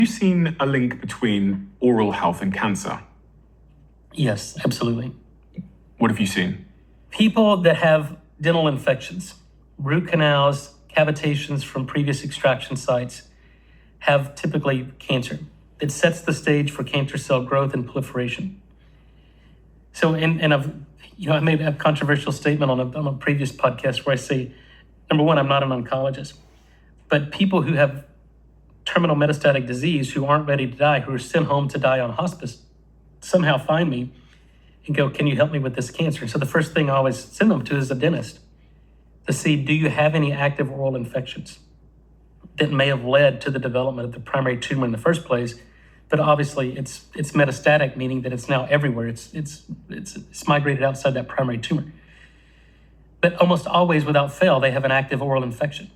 you seen a link between oral health and cancer? Yes, absolutely. What have you seen? People that have dental infections, root canals, cavitations from previous extraction sites, have typically cancer. It sets the stage for cancer cell growth and proliferation. So, I made a controversial statement on a previous podcast where I say, number one, I'm not an oncologist, but people who have terminal metastatic disease who aren't ready to die, who are sent home to die on hospice, somehow find me and go, can you help me with this cancer? So the first thing I always send them to is a dentist to see, do you have any active oral infections that may have led to the development of the primary tumor in the first place? But obviously it's metastatic, meaning that it's now everywhere. It's migrated outside that primary tumor. But almost always without fail, they have an active oral infection.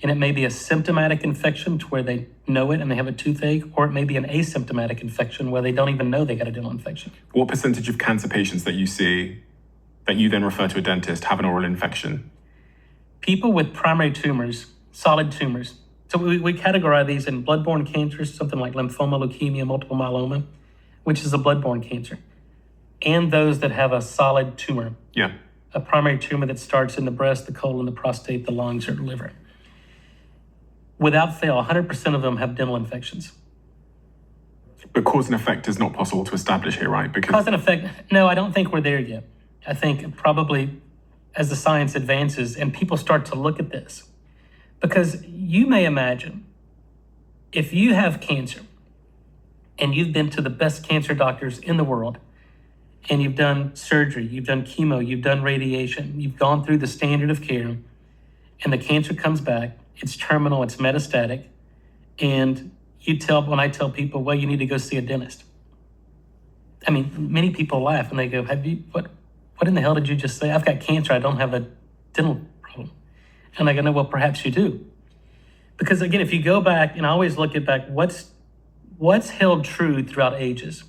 And it may be a symptomatic infection to where they know it and they have a toothache, or it may be an asymptomatic infection where they don't even know they got a dental infection. What percentage of cancer patients that you see that you then refer to a dentist have an oral infection? People with primary tumors, solid tumors. So we categorize these in bloodborne cancers, something like lymphoma, leukemia, multiple myeloma, which is a bloodborne cancer, and those that have a solid tumor. Yeah. A primary tumor that starts in the breast, the colon, the prostate, the lungs, or the liver. Without fail, 100% of them have dental infections. But cause and effect is not possible to establish here, right? Because cause and effect, no, I don't think we're there yet. I think probably as the science advances and people start to look at this, because you may imagine if you have cancer and you've been to the best cancer doctors in the world and you've done surgery, you've done chemo, you've done radiation, you've gone through the standard of care, and the cancer comes back, it's terminal, it's metastatic, and when I tell people, well, you need to go see a dentist. I mean, many people laugh and they go, what in the hell did you just say? I've got cancer, I don't have a dental problem. And I go, no, well, perhaps you do. Because again, if you go back, and I always look at back, what's held true throughout ages?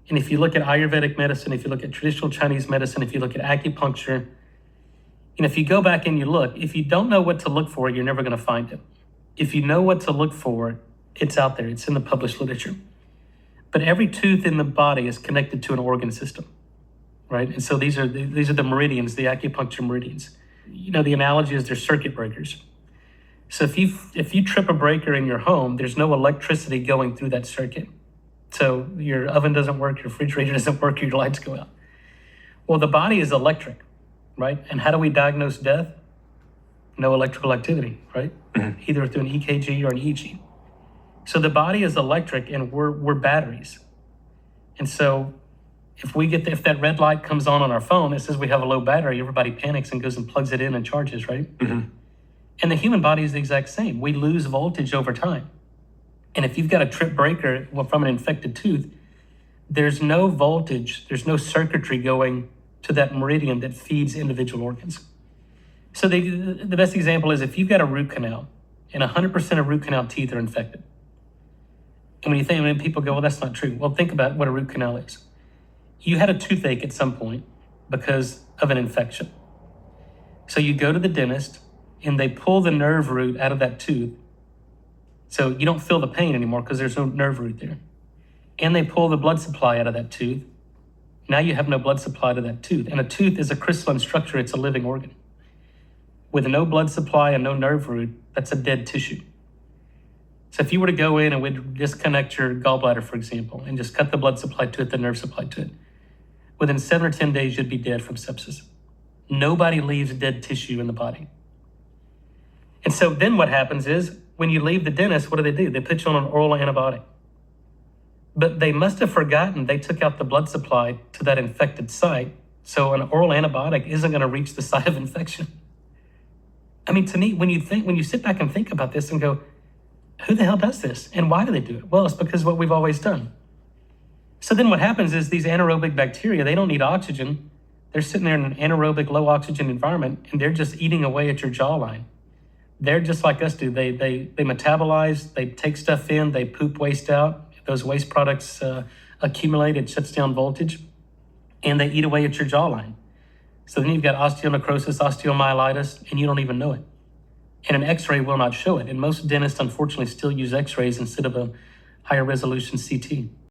And if you look at Ayurvedic medicine, if you look at traditional Chinese medicine, if you look at acupuncture, and if you go back and you look, if you don't know what to look for, you're never going to find it. If you know what to look for, it's out there. It's in the published literature. But every tooth in the body is connected to an organ system, right? And so these are the meridians, the acupuncture meridians. You know, the analogy is they're circuit breakers. So if you trip a breaker in your home, there's no electricity going through that circuit. So your oven doesn't work, your refrigerator doesn't work, your lights go out. Well, the body is electric, right? And how do we diagnose death? No electrical activity, right? Mm-hmm. Either through an EKG or an EEG. So the body is electric and we're batteries. And so if that red light comes on our phone that says we have a low battery, everybody panics and goes and plugs it in and charges, right? Mm-hmm. And the human body is the exact same. We lose voltage over time. And if you've got a trip breaker from an infected tooth, there's no voltage, there's no circuitry going to that meridian that feeds individual organs. So the best example is if you've got a root canal and 100% of root canal teeth are infected. And when people go, well, that's not true. Well, think about what a root canal is. You had a toothache at some point because of an infection. So you go to the dentist and they pull the nerve root out of that tooth. So you don't feel the pain anymore because there's no nerve root there. And they pull the blood supply out of that tooth. Now you have no blood supply to that tooth. And a tooth is a crystalline structure. It's a living organ. With no blood supply and no nerve root, that's a dead tissue. So if you were to go in and we'd disconnect your gallbladder, for example, and just cut the blood supply to it, the nerve supply to it, within 7 or 10 days, you'd be dead from sepsis. Nobody leaves dead tissue in the body. And so then what happens is when you leave the dentist, what do? They put you on an oral antibiotic. But they must have forgotten they took out the blood supply to that infected site. So an oral antibiotic isn't going to reach the site of infection. I mean, to me, when you sit back and think about this and go, who the hell does this? And why do they do it? Well, it's because of what we've always done. So then what happens is these anaerobic bacteria, they don't need oxygen. They're sitting there in an anaerobic, low oxygen environment, and they're just eating away at your jawline. They're just like us do. They metabolize, they take stuff in, they poop waste out. Those waste products accumulate, it shuts down voltage, and they eat away at your jawline. So then you've got osteonecrosis, osteomyelitis, and you don't even know it. And an x-ray will not show it. And most dentists, unfortunately, still use x-rays instead of higher resolution CT.